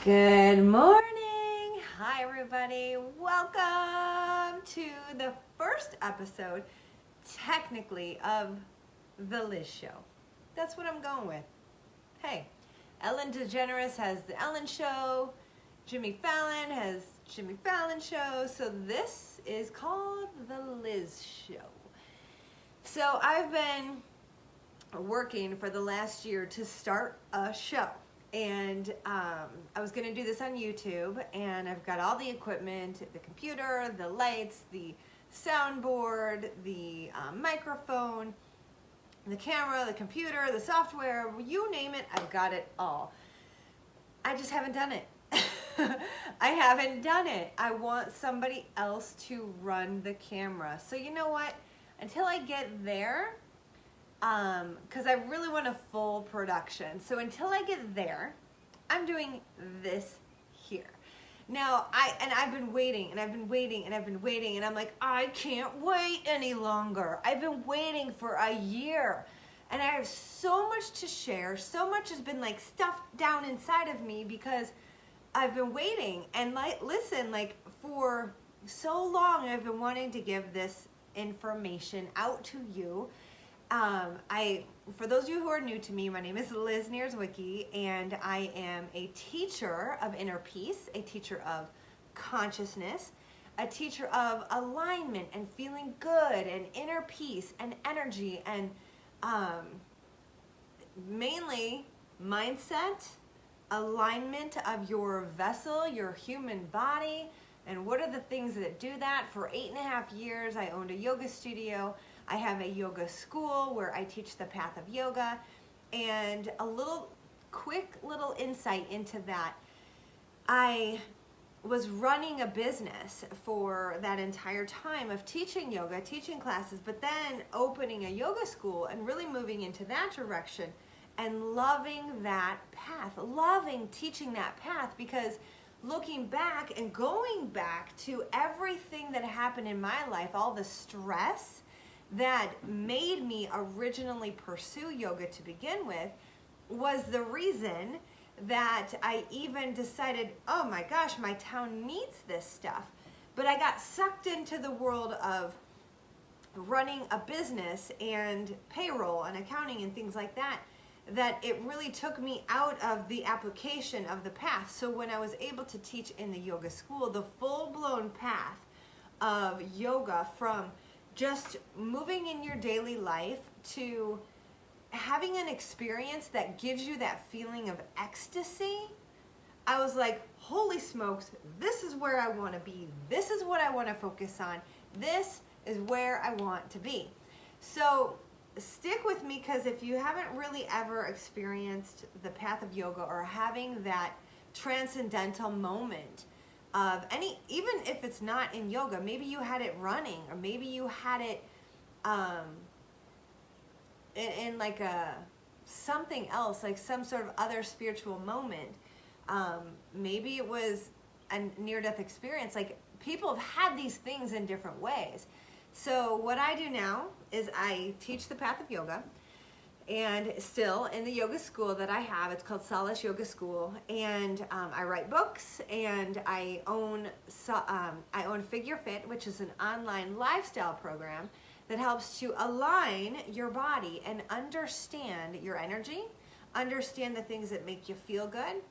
Good morning. Hi, everybody. Welcome to the first episode, technically, of The Liz Show. That's what I'm going with. Hey, Ellen DeGeneres has The Ellen Show. Jimmy Fallon has Jimmy Fallon Show. So this is called The Liz Show. So I've been working for the last year to start a show. And I was going to do this on YouTube, and I've got all the equipment, the computer, the lights, the soundboard, the microphone, the camera, the computer, the software, you name it, I've got it all. I just haven't done it. I haven't done it. I want somebody else to run the camera. So you know what? Until I get there, because I really want a full production. So until I get there, I'm doing this here. Now, I've been waiting, and I've been waiting, and I've been waiting, and I'm like, I can't wait any longer. I've been waiting for a year, and I have so much to share. So much has been like stuffed down inside of me because I've been waiting. And listen, for so long, I've been wanting to give this information out to you. For those of you who are new to me, my name is Liz Nierzwicki, and I am a teacher of inner peace, a teacher of consciousness, a teacher of alignment and feeling good and inner peace and energy and mainly mindset, alignment of your vessel, your human body, and what are the things that do that. For 8.5 years, I owned a yoga studio. I have a yoga school where I teach the path of yoga, and a quick little insight into that. I was running a business for that entire time of teaching yoga, teaching classes, but then opening a yoga school and really moving into that direction and loving that path, loving teaching that path, because looking back and going back to everything that happened in my life, all the stress that made me originally pursue yoga to begin with, was the reason that I even decided, oh my gosh, my town needs this stuff. But I got sucked into the world of running a business and payroll and accounting and things like that, that it really took me out of the application of the path. So when I was able to teach in the yoga school, the full-blown path of yoga, from just moving in your daily life to having an experience that gives you that feeling of ecstasy, I was like, holy smokes, this is where I want to be. This is what I want to focus on. This is where I want to be. So stick with me, because if you haven't really ever experienced the path of yoga or having that transcendental moment of even if it's not in yoga, maybe you had it running, or maybe you had it in like something else, like some sort of other spiritual moment. Maybe it was a near-death experience. Like, people have had these things in different ways. So what I do now is I teach the path of yoga, and still in the yoga school that I have, it's called Solace Yoga School, and I write books, and I own Figure Fit, which is an online lifestyle program that helps to align your body and understand your energy, understand the things that make you feel good,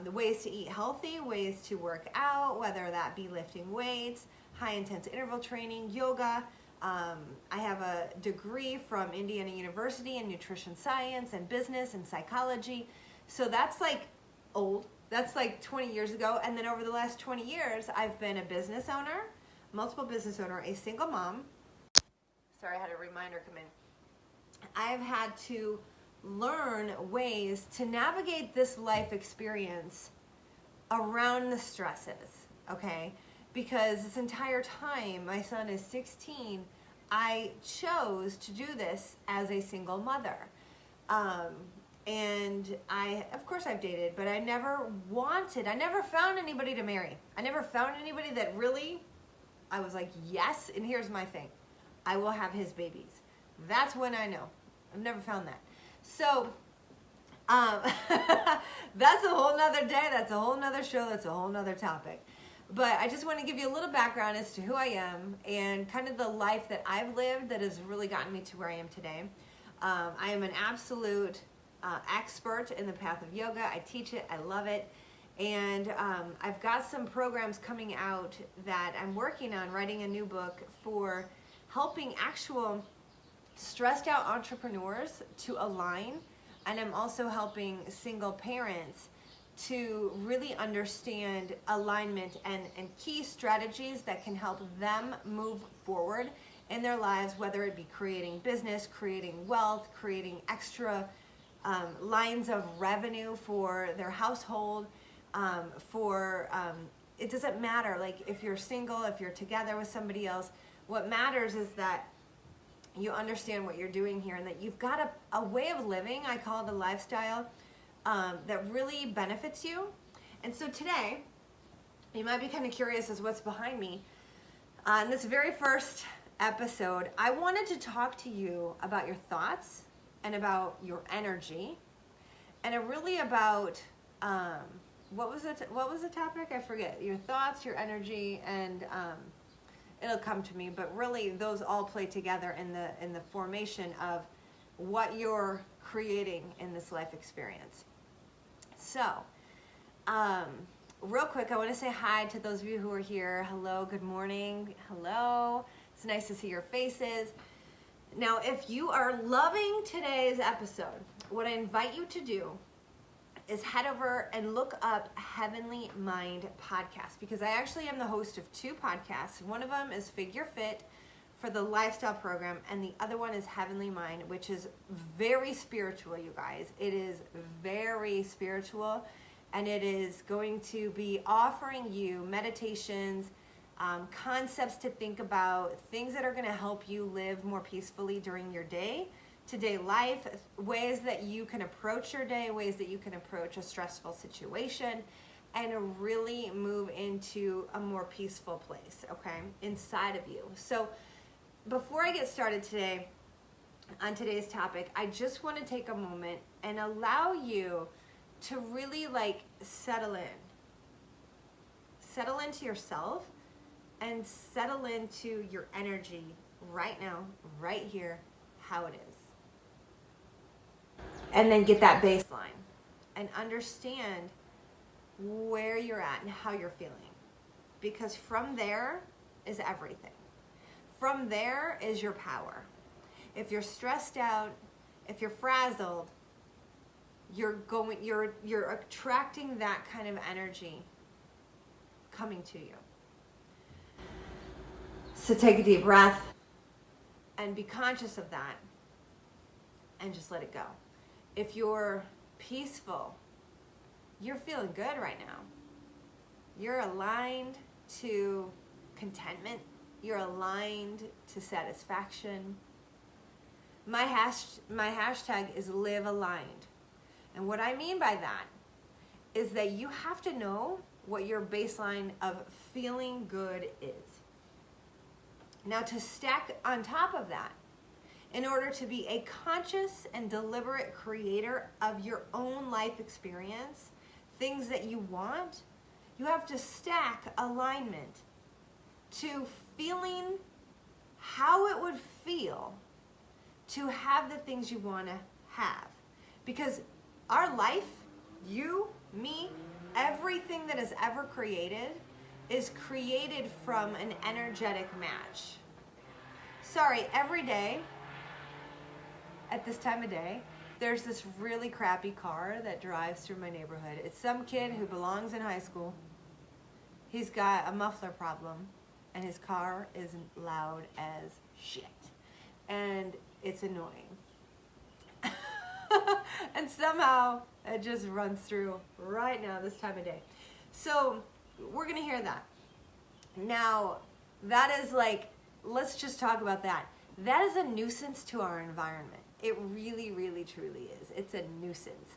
the ways to eat healthy, ways to work out, whether that be lifting weights, high intense interval training, yoga. I have a degree from Indiana University in nutrition science and business and psychology. So that's like old. That's like 20 years ago. And then over the last 20 years, I've been a business owner, multiple business owner, a single mom. Sorry, I had a reminder come in. I've had to learn ways to navigate this life experience around the stresses, okay? Because this entire time, my son is 16, I chose to do this as a single mother. And of course I've dated, but I never found anybody to marry. I never found anybody that really, I was like, yes, and here's my thing, I will have his babies. That's when I know. I've never found that. So Um, that's a whole nother day. That's a whole nother show. That's a whole nother topic. But I just want to give you a little background as to who I am and kind of the life that I've lived that has really gotten me to where I am today. I am an absolute expert in the path of yoga. I teach it. I love it. And I've got some programs coming out that I'm working on, writing a new book for helping actual stressed out entrepreneurs to align. And I'm also helping single parents to really understand alignment and key strategies that can help them move forward in their lives, whether it be creating business, creating wealth, creating extra lines of revenue for their household, it doesn't matter, like if you're single, if you're together with somebody else, what matters is that you understand what you're doing here and that you've got a way of living, I call it a lifestyle, that really benefits you. And so today, you might be kind of curious as what's behind me. In this very first episode, I wanted to talk to you about your thoughts and about your energy, and really about what was the topic? I forget. Your thoughts, your energy, and it'll come to me. But really, those all play together in the formation of what you're creating in this life experience. So, real quick, I want to say hi to those of you who are here. Hello, good morning. Hello. It's nice to see your faces. Now, if you are loving today's episode, what I invite you to do is head over and look up Heavenly Mind Podcast, because I actually am the host of two podcasts. One of them is Figure Fit for the lifestyle program, and the other one is Heavenly Mind, which is very spiritual, you guys. It is very spiritual, and it is going to be offering you meditations, concepts to think about, things that are going to help you live more peacefully during your day-to-day life, ways that you can approach your day, ways that you can approach a stressful situation, and really move into a more peaceful place, okay, inside of you. So before I get started today on today's topic, I just want to take a moment and allow you to really settle into yourself and settle into your energy right now, right here, how it is. And then get that baseline and understand where you're at and how you're feeling. Because from there is everything. From there is your power. If you're stressed out, if you're frazzled, you're attracting that kind of energy coming to you. So take a deep breath and be conscious of that and just let it go. If you're peaceful, you're feeling good right now. You're aligned to contentment. You're aligned to satisfaction. My hashtag is live aligned. And what I mean by that is that you have to know what your baseline of feeling good is. Now, to stack on top of that, in order to be a conscious and deliberate creator of your own life experience, things that you want, you have to stack alignment to feeling how it would feel to have the things you want to have. Because our life, you, me, everything that is ever created is created from an energetic match. Sorry, every day, at this time of day, there's this really crappy car that drives through my neighborhood. It's some kid who belongs in high school. He's got a muffler problem, and his car is loud as shit. And it's annoying. And somehow it just runs through right now, this time of day. So we're going to hear that. Now, that is let's just talk about that. That is a nuisance to our environment. It really, really, truly is. It's a nuisance.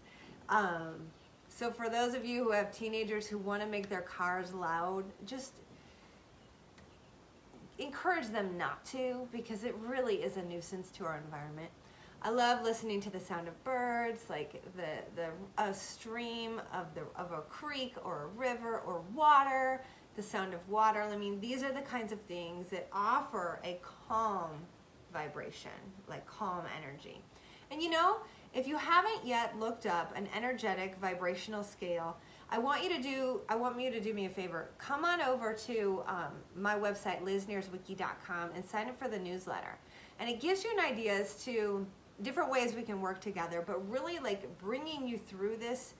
So for those of you who have teenagers who want to make their cars loud, just encourage them not to, because it really is a nuisance to our environment. I love listening to the sound of birds, like a stream of a creek or a river or water, the sound of water. I mean, these are the kinds of things that offer a calm vibration, like calm energy. And you know, if you haven't yet looked up an energetic vibrational scale, I want you to do me a favor. Come on over to my website, LizNierzwicki.com, and sign up for the newsletter. And it gives you an idea as to different ways we can work together, but really like bringing you through this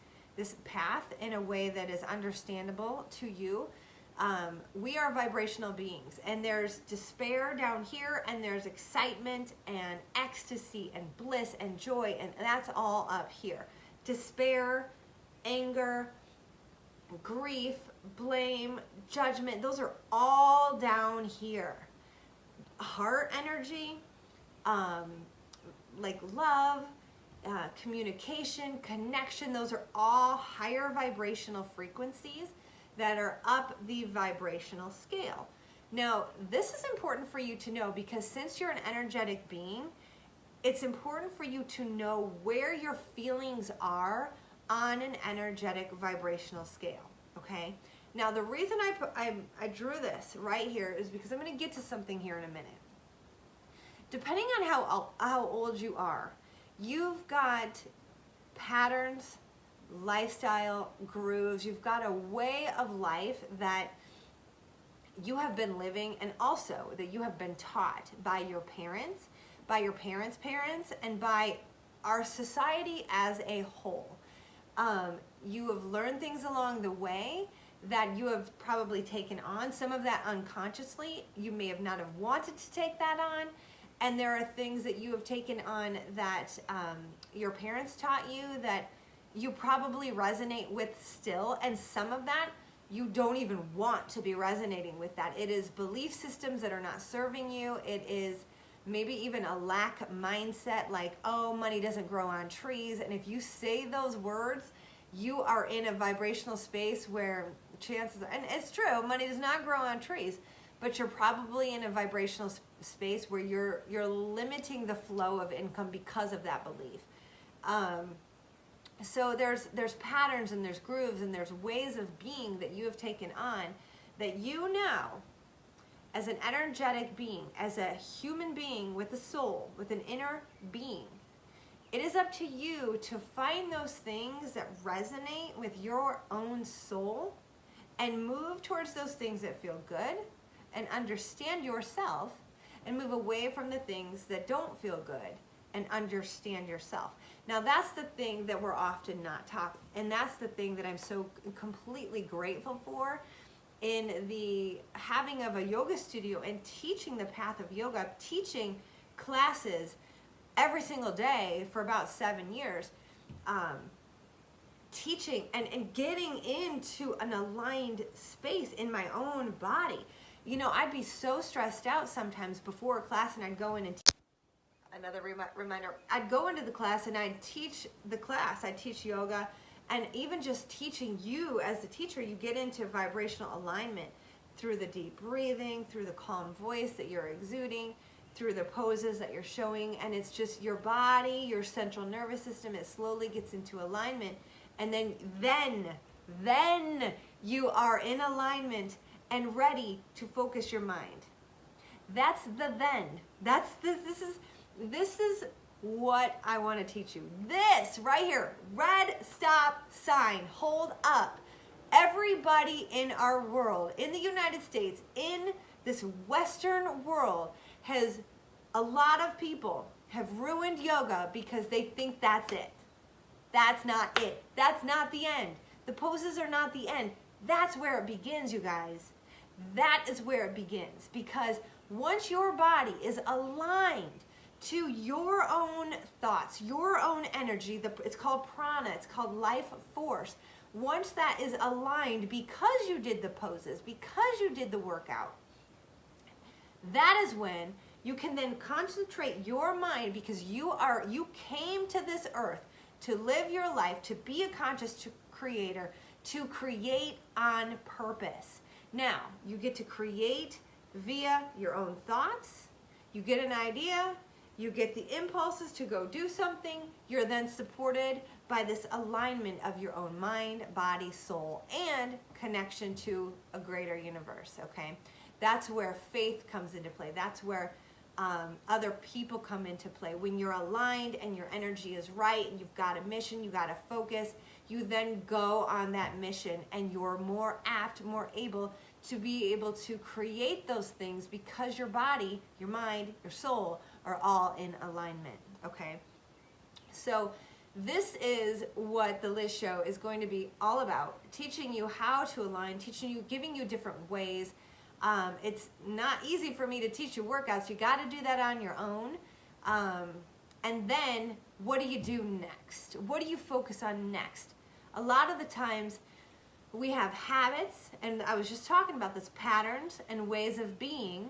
path in a way that is understandable to you. We are vibrational beings, and there's despair down here, and there's excitement and ecstasy and bliss and joy, and that's all up here. Despair, anger, grief, blame, judgment, those are all down here. Heart energy, like love, communication, connection, those are all higher vibrational frequencies that are up the vibrational scale. Now, this is important for you to know, because since you're an energetic being, it's important for you to know where your feelings are on an energetic vibrational scale, okay? Now, the reason I drew this right here is because I'm going to get to something here in a minute. Depending on how old you are, you've got patterns, lifestyle, grooves, you've got a way of life that you have been living, and also that you have been taught by your parents, by your parents' parents, and by our society as a whole. You have learned things along the way that you have probably taken on, some of that unconsciously. You may have not have wanted to take that on, and there are things that you have taken on that your parents taught you that you probably resonate with still, and some of that you don't even want to be resonating with that. It is belief systems that are not serving you. It is maybe even a lack mindset, like, oh, money doesn't grow on trees. And if you say those words, you are in a vibrational space where chances are, and it's true, money does not grow on trees, but you're probably in a vibrational space where you're limiting the flow of income because of that belief. So there's patterns, and there's grooves, and there's ways of being that you have taken on that you now, as an energetic being, as a human being with a soul, with an inner being, it is up to you to find those things that resonate with your own soul and move towards those things that feel good, and understand yourself, and move away from the things that don't feel good and understand yourself. Now, that's the thing that we're often not taught, and that's the thing that I'm so completely grateful for in the having of a yoga studio and teaching the path of yoga, teaching classes every single day for about 7 years, teaching and getting into an aligned space in my own body. You know, I'd be so stressed out sometimes before a class, and I'd go in and another reminder, I'd go into the class and I'd teach the class. I'd teach yoga, and even just teaching you as the teacher, you get into vibrational alignment through the deep breathing, through the calm voice that you're exuding, through the poses that you're showing, and it's just your body, your central nervous system, it slowly gets into alignment, and then you are in alignment and ready to focus your mind. That's the then. This is what I want to teach you. This right here, red stop sign, hold up. Everybody in our world, in the United States, in this Western world, a lot of people have ruined yoga because they think that's it. That's not it. That's not the end. The poses are not the end. That's where it begins, you guys. That is where it begins, because once your body is aligned to your own thoughts, your own energy, it's called prana, it's called life force. Once that is aligned, because you did the poses, because you did the workout, that is when you can then concentrate your mind, because you came to this earth to live your life, to be a conscious creator, to create on purpose. Now, you get to create via your own thoughts. You get an idea, you get the impulses to go do something. You're then supported by this alignment of your own mind, body, soul, and connection to a greater universe, okay? That's where faith comes into play. That's where other people come into play. When you're aligned and your energy is right and you've got a mission, you got a focus, you then go on that mission and you're more apt, more able to be able to create those things because your body, your mind, your soul are all in alignment, okay? So this is what the Liz Show is going to be all about, teaching you how to align, giving you different ways. It's not easy for me to teach you workouts. You got to do that on your own. And then what do you do next? What do you focus on next? A lot of the times we have habits, and I was just talking about this, patterns and ways of being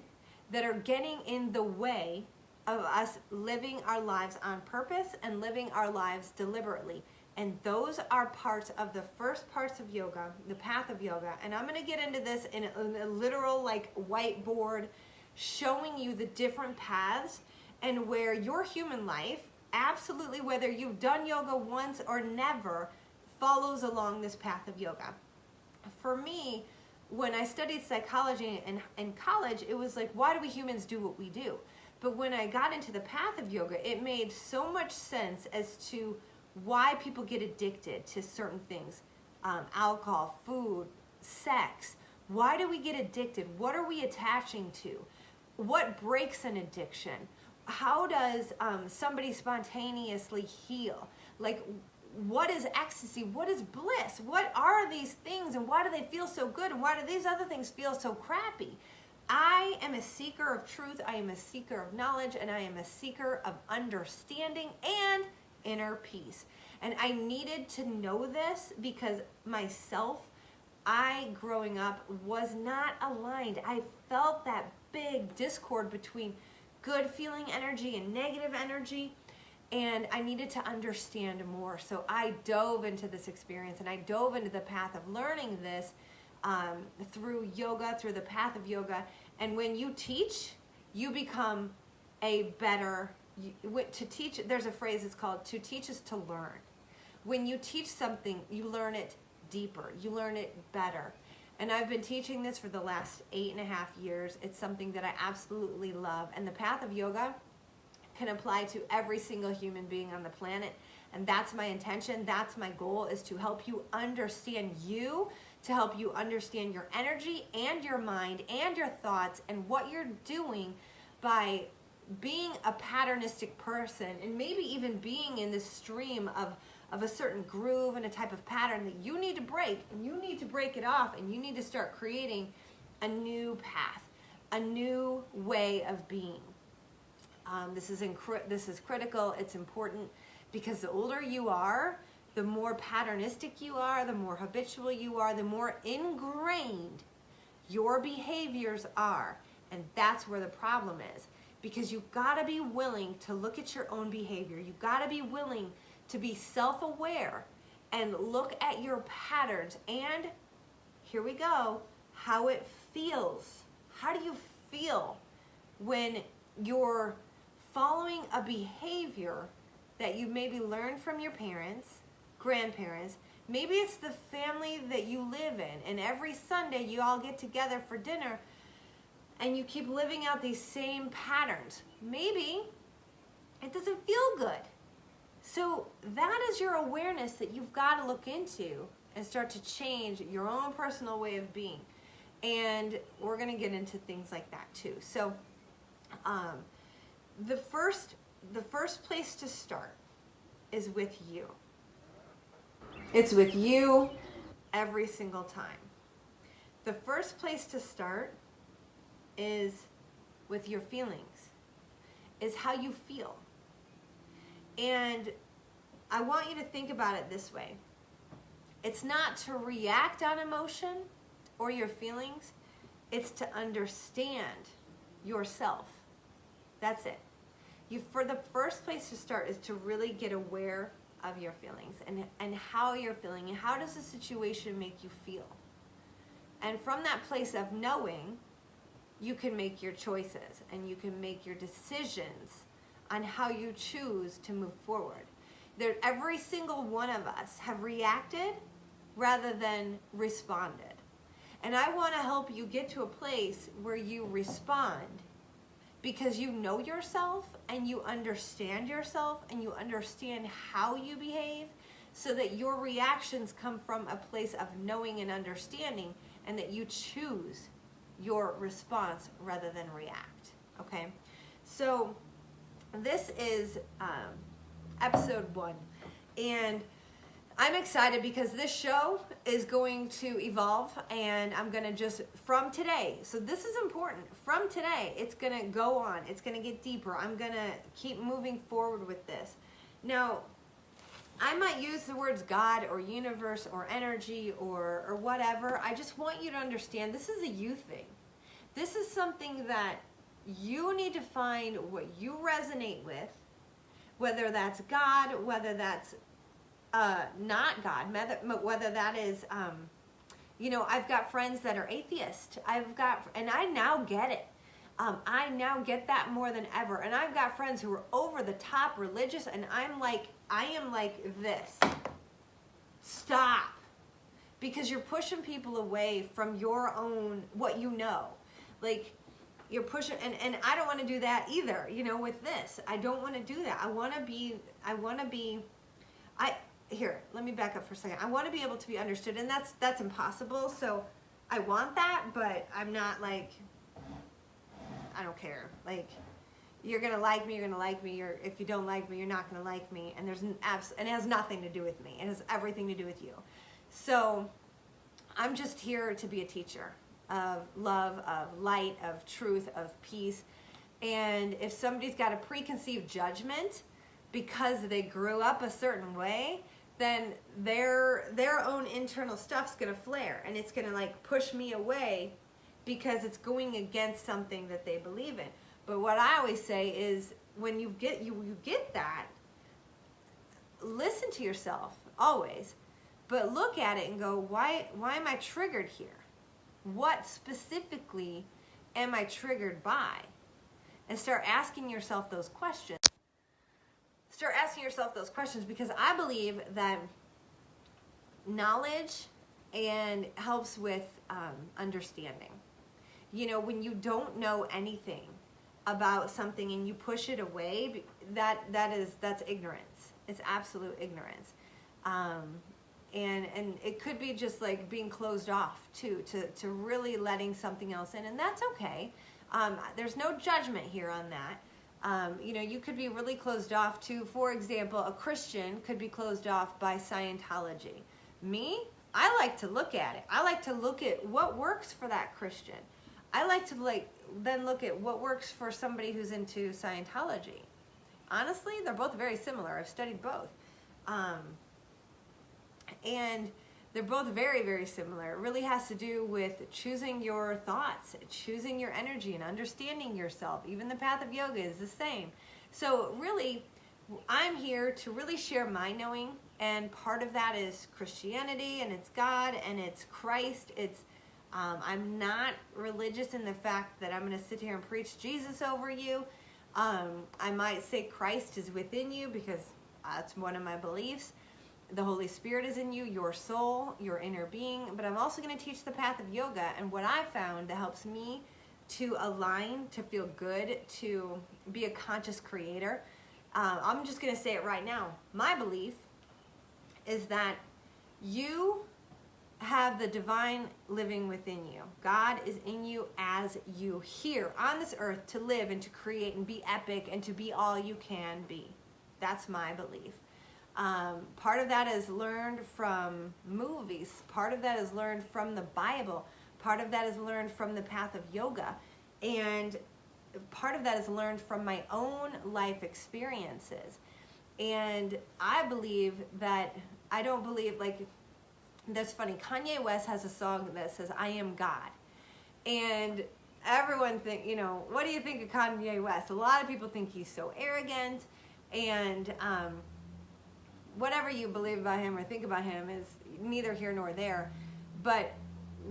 that are getting in the way of us living our lives on purpose and living our lives deliberately. And those are parts of the first parts of yoga, the path of yoga. And I'm going to get into this in a literal like whiteboard, showing you the different paths and where your human life, absolutely whether you've done yoga once or never, follows along this path of yoga. For me, when I studied psychology in college, it was like, why do we humans do what we do? But when I got into the path of yoga, it made so much sense as to why people get addicted to certain things. Alcohol, food, sex. Why do we get addicted? What are we attaching to? What breaks an addiction? How does somebody spontaneously heal? Like, what is ecstasy? What is bliss? What are these things and why do they feel so good and why do these other things feel so crappy? I am a seeker of truth, I am a seeker of knowledge, and I am a seeker of understanding and inner peace. And I needed to know this because myself, growing up, was not aligned. I felt that big discord between good feeling energy and negative energy. And I needed to understand more. So I dove into this experience and I dove into the path of learning this through yoga, through the path of yoga. And when you teach, you become a better, to teach, there's a phrase, it's called, to teach is to learn. When you teach something, you learn it deeper, you learn it better. And I've been teaching this for the last 8.5 years. It's something that I absolutely love. And the path of yoga can apply to every single human being on the planet. And that's my intention. That's my goal, is to help you understand you, to help you understand your energy and your mind and your thoughts and what you're doing by being a patternistic person and maybe even being in this stream of a certain groove and a type of pattern that you need to break, and you need to break it off, and you need to start creating a new path, a new way of being. This is critical. It's important because the older you are, the more patternistic you are, the more habitual you are, the more ingrained your behaviors are. And that's where the problem is, because you've got to be willing to look at your own behavior. You've got to be willing to be self-aware and look at your patterns. And here we go, how it feels. How do you feel when you're following a behavior that you maybe learned from your parents, grandparents? Maybe it's the family that you live in, and every Sunday you all get together for dinner and you keep living out these same patterns. Maybe it doesn't feel good. So that is your awareness that you've got to look into and start to change your own personal way of being. And we're going to get into things like that too. So the first place to start is with you. It's with you every single time. The first place to start is with your feelings, is how you feel. And I want you to think about it this way. It's not to react on emotion or your feelings. It's to understand yourself. That's it. For the first place to start is to really get aware of your feelings and how you're feeling and how does the situation make you feel. And from that place of knowing, you can make your choices and you can make your decisions on how you choose to move forward. Every single one of us have reacted rather than responded. And I want to help you get to a place where you respond because you know yourself and you understand how you behave, so that your reactions come from a place of knowing and understanding, and that you choose your response rather than react. Okay? So this is episode 1. And I'm excited because this show is going to evolve, and I'm going to just, from today, so this is important, from today, it's going to go on, it's going to get deeper, I'm going to keep moving forward with this. Now, I might use the words God or universe or energy or whatever. I just want you to understand this is a you thing. This is something that you need to find what you resonate with, whether that's God, whether that's not God, whether that is, I've got friends that are atheist. And I now get it. I now get that more than ever. And I've got friends who are over the top religious, and I am like this. Stop. Because you're pushing people away from your own, what you know. Like, you're pushing, and I don't want to do that either, with this. I don't want to do that. Here, let me back up for a second. I want to be able to be understood, and that's impossible. So I want that, but I'm not like, I don't care. Like, you're going to like me, or if you don't like me, you're not going to like me. And and it has nothing to do with me. It has everything to do with you. So I'm just here to be a teacher of love, of light, of truth, of peace. And if somebody's got a preconceived judgment because they grew up a certain way, then their own internal stuff's going to flare, and it's going to like push me away because it's going against something that they believe in. But what I always say is, when you get that, listen to yourself always, but look at it and go, why am I triggered here? What specifically am I triggered by? And start asking yourself those questions. Because I believe that knowledge and helps with understanding. When you don't know anything about something and you push it away, that's ignorance. It's absolute ignorance. And it could be just like being closed off too, to really letting something else in, and that's okay. There's no judgment here on that. You could be really closed off to, for example, a Christian could be closed off by Scientology. Me, I like to look at it. I like to look at what works for that Christian. I like to then look at what works for somebody who's into Scientology. Honestly, they're both very similar. I've studied both. And they're both very, very similar. It really has to do with choosing your thoughts, choosing your energy, and understanding yourself. Even the path of yoga is the same. So really, I'm here to really share my knowing, and part of that is Christianity, and it's God, and it's Christ. I'm not religious in the fact that I'm going to sit here and preach Jesus over you. I might say Christ is within you because that's one of my beliefs. The Holy Spirit is in you, your soul, your inner being. But I'm also going to teach the path of yoga, and what I found that helps me to align, to feel good, to be a conscious creator. I'm just going to say it right now. My belief is that you have the divine living within you. God is in you as you here on this earth to live and to create and be epic and to be all you can be. That's my belief. Part of that is learned from movies. Part of that is learned from the Bible. Part of that is learned from the path of yoga. And part of that is learned from my own life experiences. And I believe that, I don't believe, that's funny. Kanye West has a song that says, "I am God." And everyone think, what do you think of Kanye West? A lot of people think he's so arrogant, and whatever you believe about him or think about him is neither here nor there. But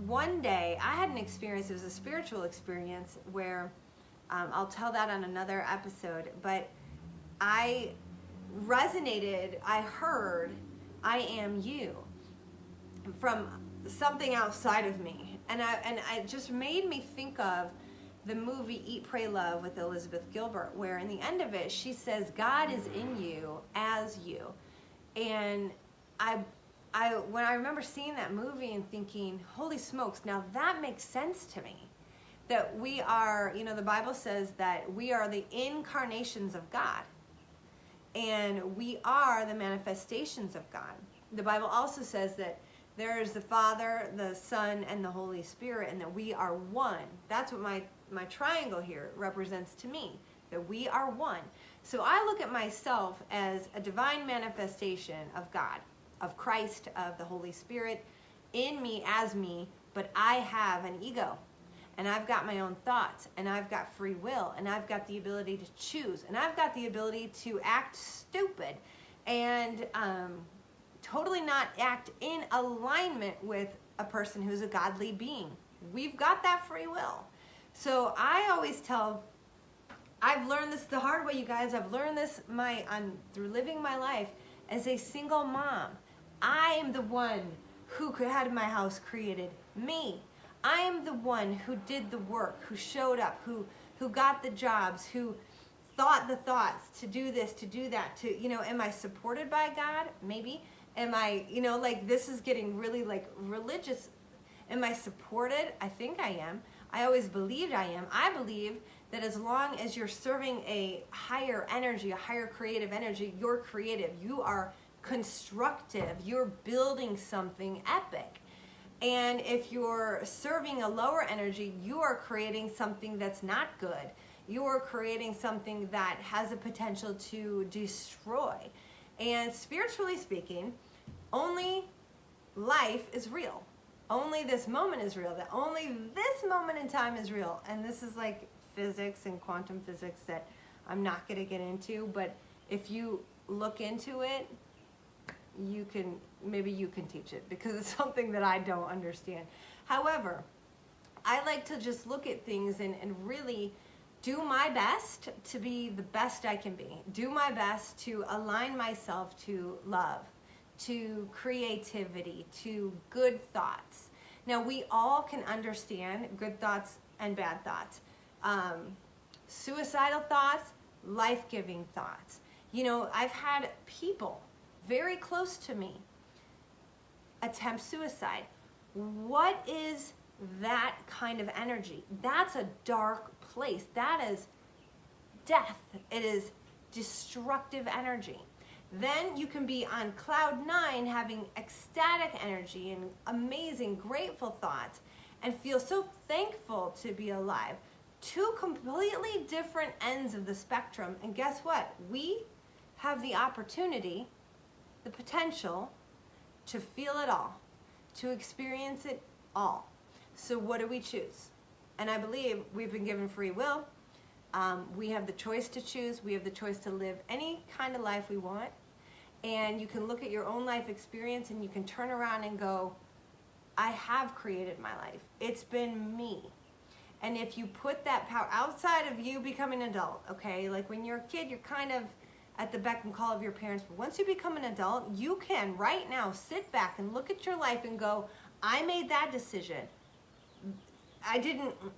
one day I had an experience, it was a spiritual experience where, I'll tell that on another episode, but I resonated, I heard, I am you from something outside of me. And it just made me think of the movie Eat, Pray, Love with Elizabeth Gilbert, where in the end of it, she says, God is in you as you. And when I remember seeing that movie and thinking, holy smokes, now that makes sense to me. That we are, the Bible says that we are the incarnations of God. And we are the manifestations of God. The Bible also says that there is the Father, the Son, and the Holy Spirit, and that we are one. That's what my triangle here represents to me, that we are one. So I look at myself as a divine manifestation of God, of Christ, of the Holy Spirit, in me as me, but I have an ego. And I've got my own thoughts, and I've got free will, and I've got the ability to choose, and I've got the ability to act stupid and totally not act in alignment with a person who's a godly being. We've got that free will. So I always I've learned this the hard way, you guys. I've learned this through living my life as a single mom. I am the one who had my house created, me. I am the one who did the work, who showed up, who got the jobs, who thought the thoughts to do this, to do that, am I supported by God? Maybe. Am I, this is getting really religious. Am I supported? I think I am. I always believed I am. I believe that as long as you're serving a higher energy, a higher creative energy, you're creative. You are constructive. You're building something epic. And if you're serving a lower energy, you are creating something that's not good. You are creating something that has a potential to destroy. And spiritually speaking, only life is real. Only this moment is real. That only this moment in time is real. And this is like physics and quantum physics that I'm not going to get into. But if you look into it, maybe you can teach it, because it's something that I don't understand. However, I like to just look at things and really do my best to be the best I can be. Do my best to align myself to love, to creativity, to good thoughts. Now, we all can understand good thoughts and bad thoughts. Suicidal thoughts, life-giving thoughts. I've had people very close to me attempt suicide. What is that kind of energy? That's a dark place. That is death. It is destructive energy. Then you can be on cloud 9 having ecstatic energy and amazing, grateful thoughts and feel so thankful to be alive. Two completely different ends of the spectrum. And guess what? We have the opportunity, the potential to feel it all, to experience it all. So what do we choose? And I believe we've been given free will. We have the choice to choose. We have the choice to live any kind of life we want. And you can look at your own life experience and you can turn around and go, I have created my life. It's been me. And if you put that power outside of you becoming an adult, okay, like when you're a kid, you're kind of at the beck and call of your parents. But once you become an adult, you can right now sit back and look at your life and go, I made that decision.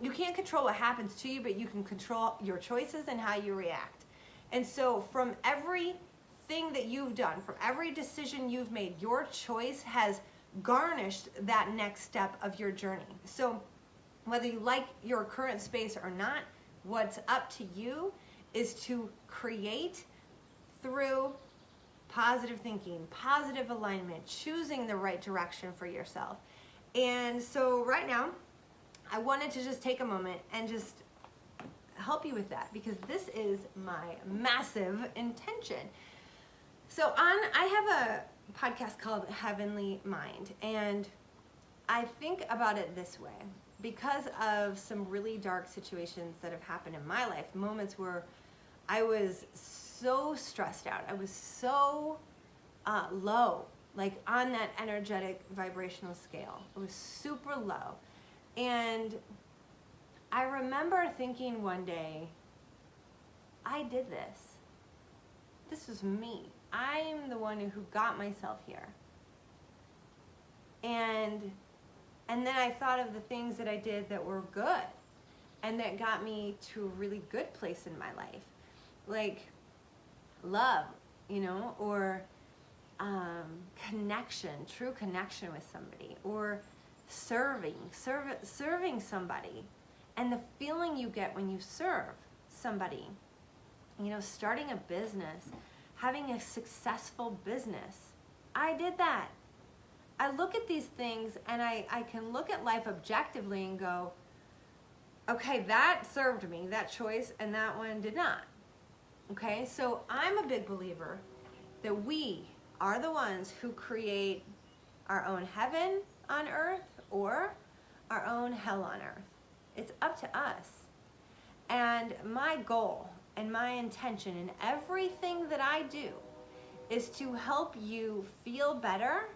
You can't control what happens to you, but you can control your choices and how you react. And so from everything that you've done, from every decision you've made, your choice has garnished that next step of your journey. So whether you like your current space or not, what's up to you is to create through positive thinking, positive alignment, choosing the right direction for yourself. And so right now, I wanted to just take a moment and just help you with that, because this is my massive intention. So I have a podcast called Heavenly Mind, and I think about it this way. Because of some really dark situations that have happened in my life, moments where I was so stressed out, I was so low, like on that energetic vibrational scale. It was super low. And I remember thinking one day, I did this. This was me. I'm the one who got myself here. And then I thought of the things that I did that were good and that got me to a really good place in my life. Like love, you know, or connection, true connection with somebody, or serving somebody. And the feeling you get when you serve somebody, you know, starting a business, having a successful business. I did that. I look at these things and I can look at life objectively and go, okay, that served me, that choice, and that one did not. Okay, so I'm a big believer that we are the ones who create our own heaven on earth or our own hell on earth. It's up to us. And my goal and my intention in everything that I do is to help you feel better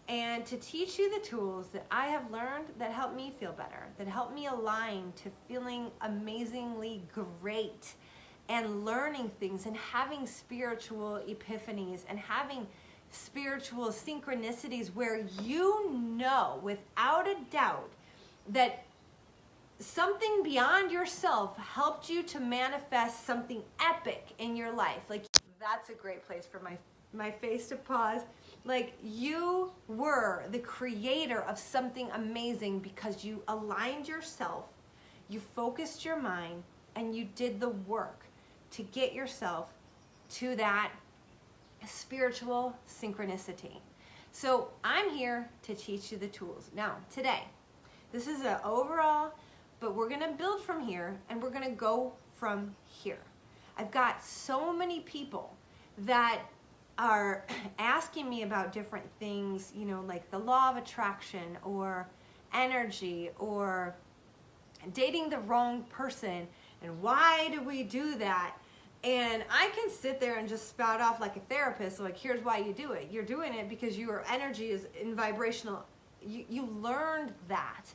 and to teach you the tools that I have learned that help me feel better, that help me align to feeling amazingly great and learning things and having spiritual epiphanies and having spiritual synchronicities where you know without a doubt that something beyond yourself helped you to manifest something epic in your life. Like, that's a great place for my face to pause. Like, you were the creator of something amazing because you aligned yourself, you focused your mind, and you did the work to get yourself to that spiritual synchronicity. So I'm here to teach you the tools. Now, today, this is an overall, but we're gonna build from here and we're gonna go from here. I've got so many people that are asking me about different things, you know, like the law of attraction or energy or dating the wrong person and why do we do that? And I can sit there and just spout off like a therapist, like, here's why you do it. You're doing it because your energy is in vibrational. You learned that.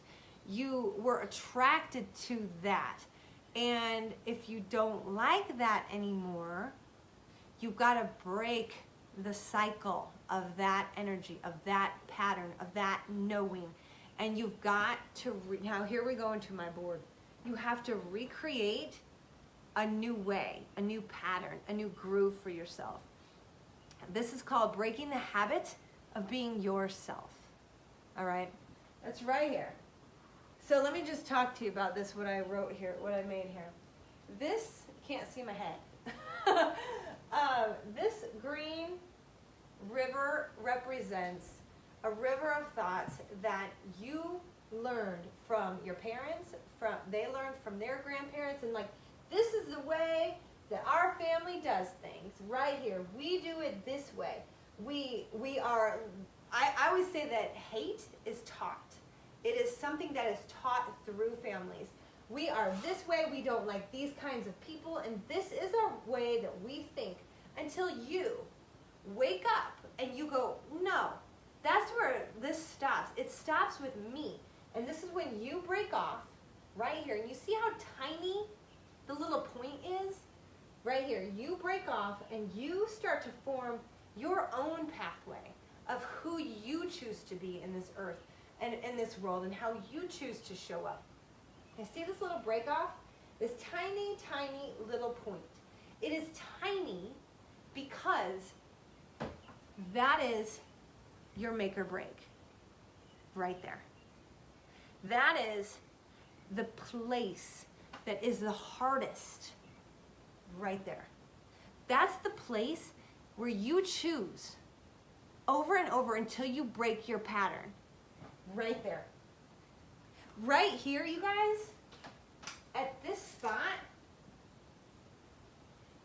You were attracted to that. And if you don't like that anymore, you've got to break the cycle of that energy, of that pattern, of that knowing. And you've got to, now here we go into my board. You have to recreate a new way, a new pattern, a new groove for yourself. This is called breaking the habit of being yourself. All right? That's right here. So let me just talk to you about this, what I wrote here, what I made here. This, can't see my head. This green river represents a river of thoughts that you learned from your parents, they learned from their grandparents, and like, this is the way that our family does things, right here. We do it this way. I always say that hate is taught. It is something that is taught through families. We are this way, we don't like these kinds of people, and this is a way that we think until you wake up and you go, no, that's where this stops. It stops with me. And this is when you break off right here. And you see how tiny the little point is? Right here. You break off and you start to form your own pathway of who you choose to be in this earth and in this world and how you choose to show up. I see this little break off? This tiny, tiny little point. It is tiny because that is your make or break. Right there. That is the place that is the hardest. Right there. That's the place where you choose over and over until you break your pattern. Right there. Right here, you guys, at this spot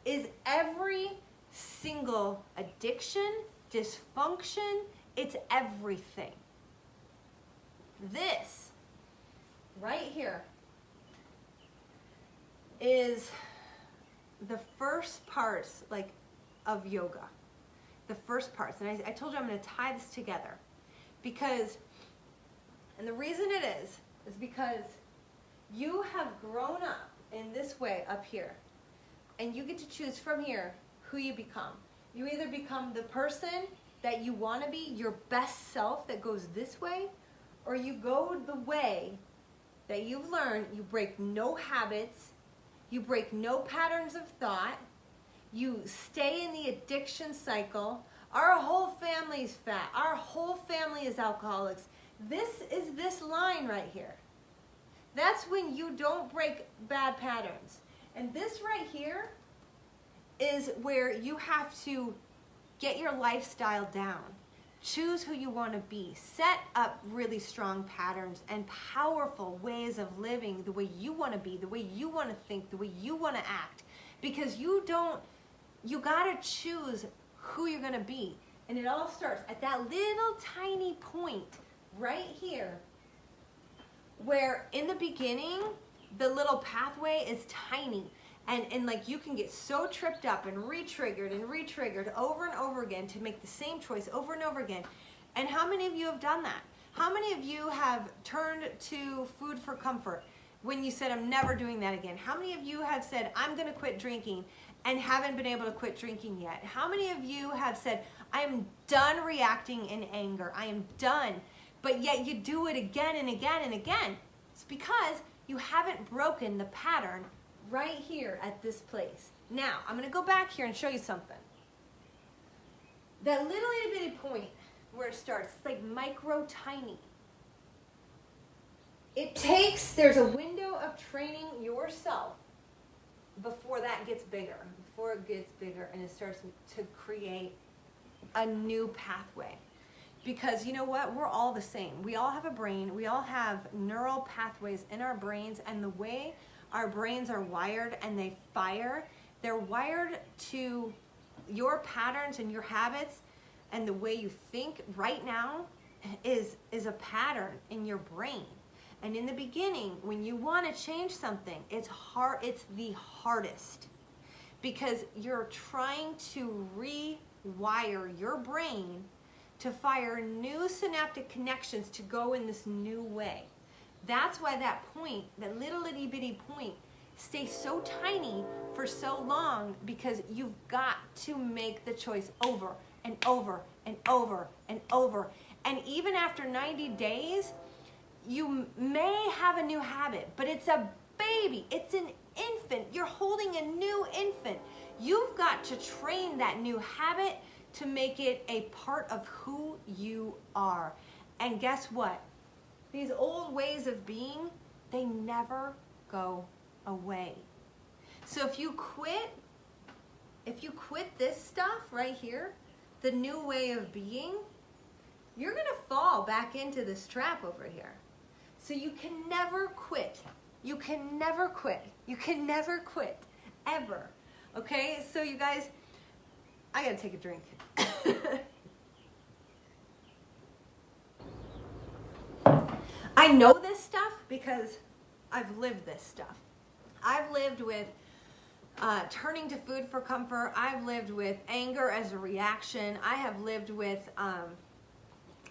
is every single addiction, dysfunction, it's everything. This, right here, is the first parts, like, of yoga. The first parts. And I told you I'm going to tie this together. Because, and the reason it is because you have grown up in this way up here. And you get to choose from here who you become. You either become the person that you want to be, your best self that goes this way, or you go the way that you've learned. You break no habits, you break no patterns of thought, you stay in the addiction cycle. Our whole family's fat, our whole family is alcoholics. This is this line right here. That's when you don't break bad patterns. And this right here is where you have to get your lifestyle down. Choose who you want to be. Set up really strong patterns and powerful ways of living the way you want to be, the way you want to think, the way you want to act. Because you gotta choose who you're gonna be. And it all starts at that little tiny point right here, where in the beginning, the little pathway is tiny. And like you can get so tripped up and re-triggered over and over again to make the same choice over and over again. And how many of you have done that? How many of you have turned to food for comfort when you said, I'm never doing that again? How many of you have said, I'm gonna quit drinking and haven't been able to quit drinking yet? How many of you have said, I am done reacting in anger, I am done, but yet you do it again and again and again? It's because you haven't broken the pattern right here at this place. Now, I'm gonna go back here and show you something. That little itty bitty point where it starts, it's like micro tiny. There's a window of training yourself before that gets bigger, and it starts to create a new pathway. Because you know what? We're all the same. We all have a brain. We all have neural pathways in our brains, and the way our brains are wired and they fire, they're wired to your patterns and your habits, and the way you think right now is a pattern in your brain. And in the beginning, when you want to change something, it's hard. It's the hardest because you're trying to rewire your brain to fire new synaptic connections to go in this new way. That's why that point, that little itty bitty point, stays so tiny for so long, because you've got to make the choice over and over and over and over. And even after 90 days, you may have a new habit, but it's a baby, it's an infant. You're holding a new infant. You've got to train that new habit to make it a part of who you are. And guess what? These old ways of being, they never go away. So if you quit this stuff right here, the new way of being, you're gonna fall back into this trap over here. So you can never quit. You can never quit. You can never quit, ever. Okay, so you guys, I gotta take a drink. I know this stuff because I've lived this stuff. I've lived with turning to food for comfort. I've lived with anger as a reaction. I have lived with,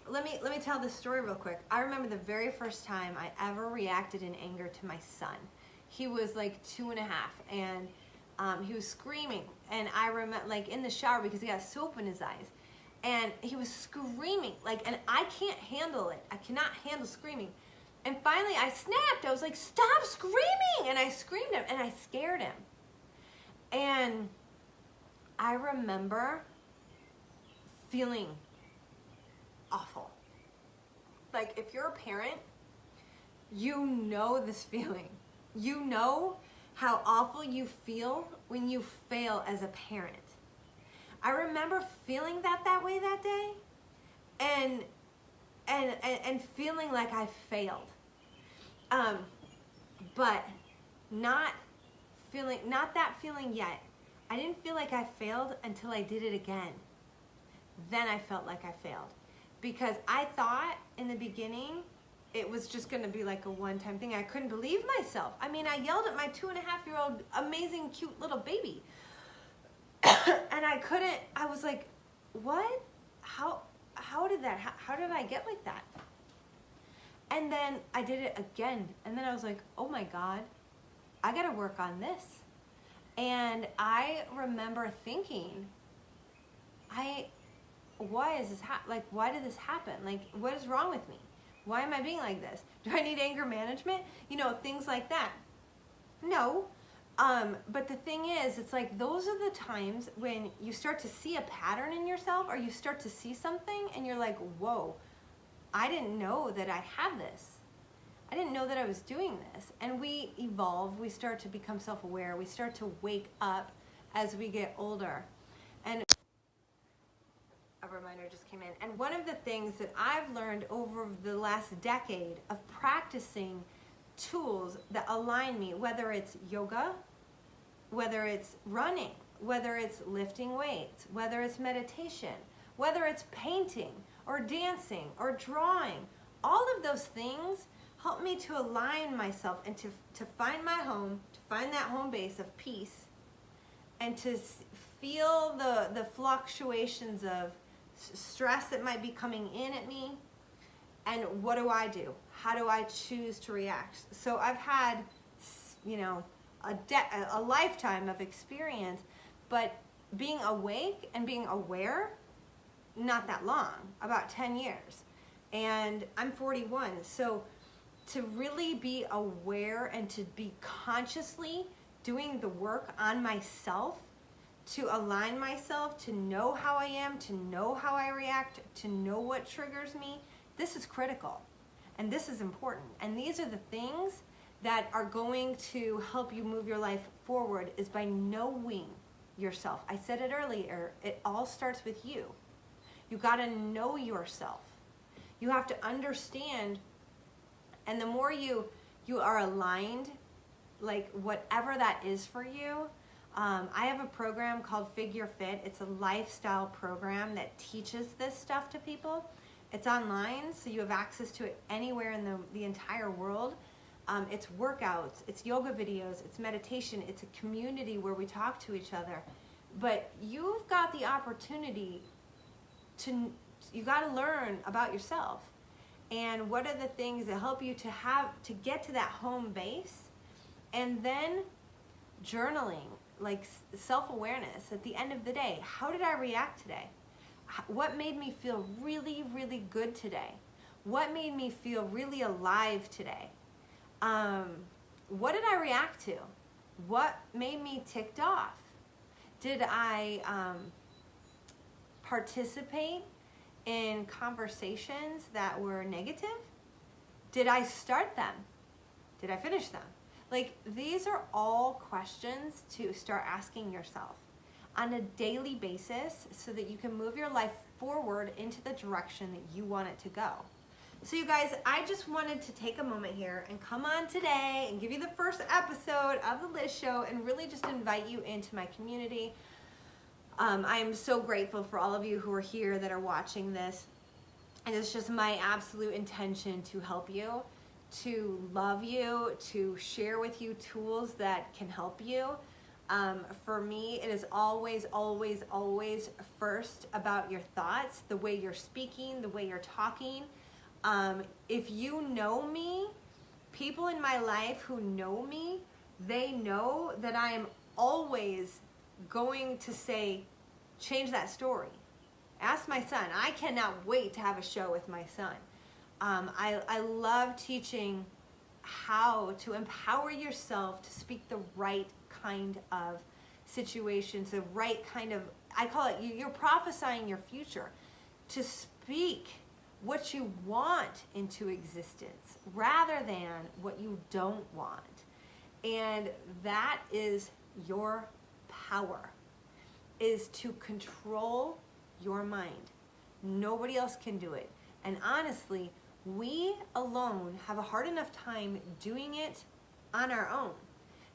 let me tell this story real quick. I remember the very first time I ever reacted in anger to my son. He was like 2.5, and he was screaming. And I remember, like, in the shower, because he got soap in his eyes. And he was screaming, like, and I can't handle it. I cannot handle screaming. And finally I snapped. I was like, stop screaming! And I screamed him, and I scared him. And I remember feeling awful. Like, if you're a parent, you know this feeling. You know how awful you feel when you fail as a parent. I remember feeling that way that day, and feeling like I failed, but not that feeling yet. I didn't feel like I failed until I did it again. Then I felt like I failed, because I thought in the beginning it was just going to be like a one-time thing. I couldn't believe myself. I mean, I yelled at my 2.5-year-old amazing cute little baby. And I was like, what? How did I get like that? And then I did it again. And then I was like, oh my God, I got to work on this. And I remember thinking, why is this why did this happen? Like, what is wrong with me? Why am I being like this? Do I need anger management? You know, things like that. No. But the thing is, it's like those are the times when you start to see a pattern in yourself, or you start to see something and you're like, whoa, I didn't know that I had this. I didn't know that I was doing this. And we evolve, we start to become self-aware, we start to wake up as we get older. And a reminder just came in. And one of the things that I've learned over the last decade of practicing tools that align me, whether it's yoga, whether it's running, whether it's lifting weights, whether it's meditation, whether it's painting or dancing or drawing, all of those things help me to align myself and to find my home, to find that home base of peace, and to feel the fluctuations of stress that might be coming in at me. And what do I do? How do I choose to react? So I've had, you know, a lifetime of experience, but being awake and being aware, not that long, about 10 years. And I'm 41, so to really be aware and to be consciously doing the work on myself, to align myself, to know how I am, to know how I react, to know what triggers me, this is critical and this is important. And these are the things that are going to help you move your life forward, is by knowing yourself. I said it earlier, it all starts with you. You got to know yourself. You have to understand, and the more you are aligned, like whatever that is for you. I have a program called Figure Fit. It's a lifestyle program that teaches this stuff to people. It's online, so you have access to it anywhere in the entire world. It's workouts, it's yoga videos, it's meditation, it's a community where we talk to each other. But you've got the opportunity you got to learn about yourself. And what are the things that help you to get to that home base? And then journaling, like self-awareness at the end of the day. How did I react today? What made me feel really, really good today? What made me feel really alive today? What did I react to? What made me ticked off? Did I participate in conversations that were negative? Did I start them? Did I finish them? Like, these are all questions to start asking yourself on a daily basis so that you can move your life forward into the direction that you want it to go. So you guys, I just wanted to take a moment here and come on today and give you the first episode of the Liz Show and really just invite you into my community. I am so grateful for all of you who are here that are watching this. And it's just my absolute intention to help you, to love you, to share with you tools that can help you. For me, it is always, always, always first about your thoughts, the way you're speaking, the way you're talking. If you know me, people in my life who know me, they know that I am always going to say, change that story. Ask my son. I cannot wait to have a show with my son. I love teaching how to empower yourself to speak the right kind of situations, the right kind of, I call it, you're prophesying your future, to speak what you want into existence rather than what you don't want. And that is your power, is to control your mind. Nobody else can do it. And honestly, we alone have a hard enough time doing it on our own.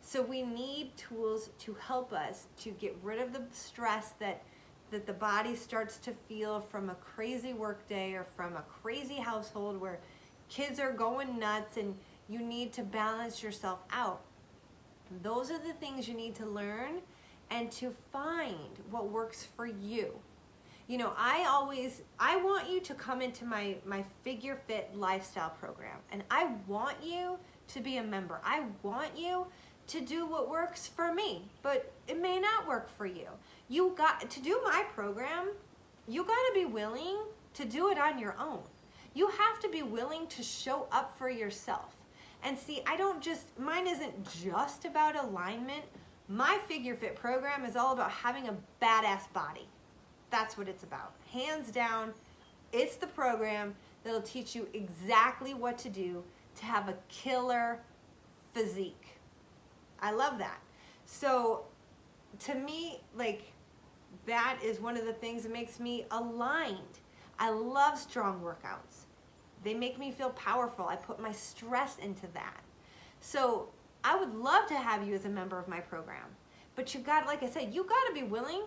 So we need tools to help us to get rid of the stress that the body starts to feel from a crazy work day or from a crazy household where kids are going nuts and you need to balance yourself out. Those are the things you need to learn and to find what works for you. You know, I want you to come into my Figure Fit lifestyle program, and I want you to be a member. I want you to do what works for me, but it may not work for you. You got to do my program. You got to be willing to do it on your own. You have to be willing to show up for yourself. And see, mine isn't just about alignment. My Figure Fit program is all about having a badass body. That's what it's about. Hands down, it's the program that'll teach you exactly what to do to have a killer physique. I love that. So to me, like, that is one of the things that makes me aligned. I love strong workouts. They make me feel powerful. I put my stress into that. So I would love to have you as a member of my program. But like I said, you got to be willing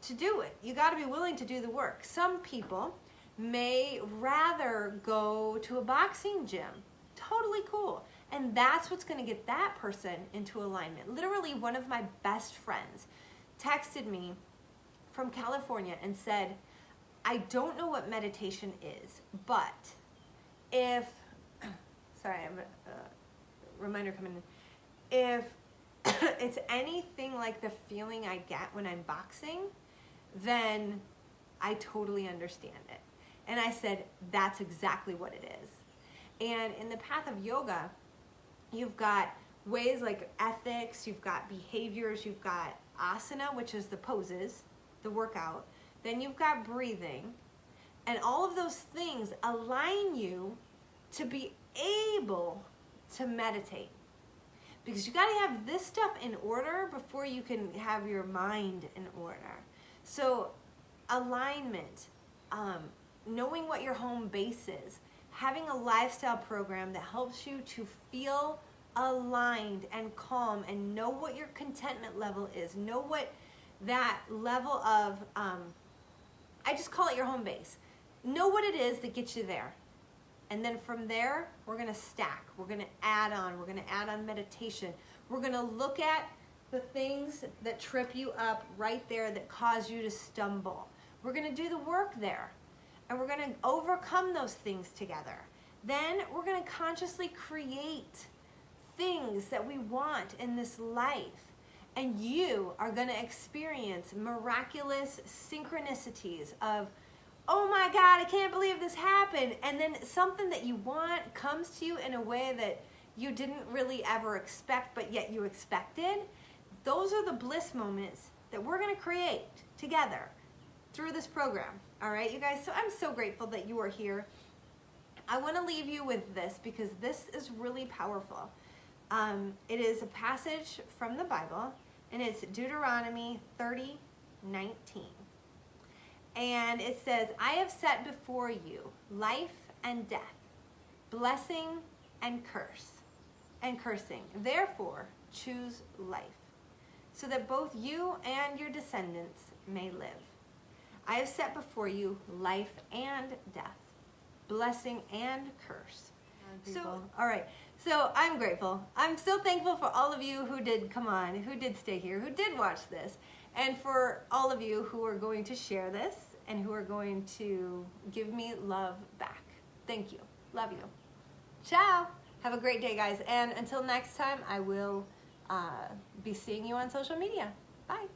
to do it. You got to be willing to do the work. Some people may rather go to a boxing gym. Totally cool. And that's what's going to get that person into alignment. Literally, one of my best friends texted me from California and said, I don't know what meditation is, but if, sorry, I'm a reminder coming in, if it's anything like the feeling I get when I'm boxing, then I totally understand it. And I said, that's exactly what it is. And in the path of yoga, you've got ways like ethics, you've got behaviors, you've got asana, which is the poses, the workout. Then you've got breathing. And all of those things align you to be able to meditate. Because you got to have this stuff in order before you can have your mind in order. So alignment, knowing what your home base is, having a lifestyle program that helps you to feel aligned and calm and know what your contentment level is, know what that level of, I just call it your home base. Know what it is that gets you there. And then from there, we're going to stack. We're going to add on. We're going to add on meditation. We're going to look at the things that trip you up right there that cause you to stumble. We're going to do the work there. And we're going to overcome those things together. Then we're going to consciously create things that we want in this life. And you are going to experience miraculous synchronicities of, oh my God, I can't believe this happened. And then something that you want comes to you in a way that you didn't really ever expect, but yet you expected. Those are the bliss moments that we're going to create together through this program. All right, you guys, so I'm so grateful that you are here. I want to leave you with this because this is really powerful. It is a passage from the Bible, and it's Deuteronomy 30:19. And it says, I have set before you life and death, blessing and cursing. Therefore, choose life, so that both you and your descendants may live. I have set before you life and death, blessing and curse. So, all right. So I'm grateful. I'm so thankful for all of you who did come on, who did stay here, who did watch this, and for all of you who are going to share this and who are going to give me love back. Thank you. Love you. Ciao. Have a great day, guys. And until next time, I will be seeing you on social media. Bye.